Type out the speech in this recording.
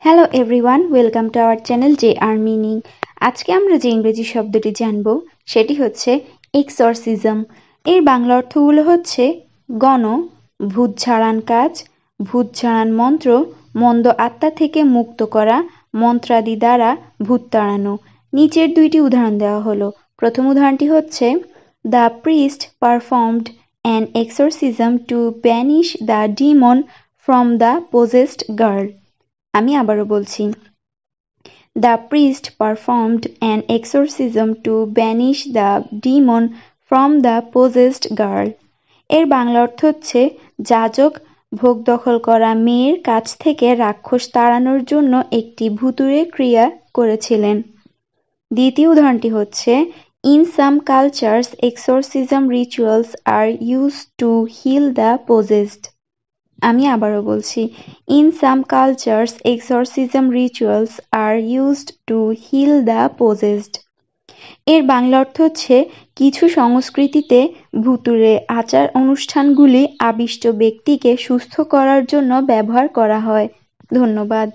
Hello everyone, welcome to our channel J R meaning. আজকে আমরা যে ইংরেজি শব্দটি জানব সেটি হচ্ছে এক্সরসিজম। এর বাংলা অর্থগুলো হচ্ছে গণ, ভূত ঝাড়ান কাজ, ভূত ঝাড়ান মন্ত্র, মন্দ আত্মা থেকে মুক্ত করা, মন্ত্রাদি দ্বারা ভূত তাড়ানো। নিচের দুইটি উদাহরণ দেওয়া হলো। প্রথম উদাহরণটি হচ্ছে the priest performed an exorcism to banish the demon from the possessed girl. আমি আবারও বলছি, the priest performed an exorcism to banish the demon from the possessed girl. এর বাংলা অর্থ হচ্ছে যাজক ভোগ দখল করা মেয়ের কাছ থেকে রাক্ষস তাড়ানোর জন্য একটি ভুতুড়ে ক্রিয়া করেছিলেন। দ্বিতীয় উদাহরণটি হচ্ছে in some cultures exorcism rituals are used to heal the possessed. আমি আবারও বলছি, in some cultures exorcism rituals are used to heal the possessed. এর বাংলা অর্থ হচ্ছে কিছু সংস্কৃতিতে ভুতুড়ে আচার অনুষ্ঠানগুলি আবিষ্ট ব্যক্তিকে সুস্থ করার জন্য ব্যবহার করা হয়। ধন্যবাদ।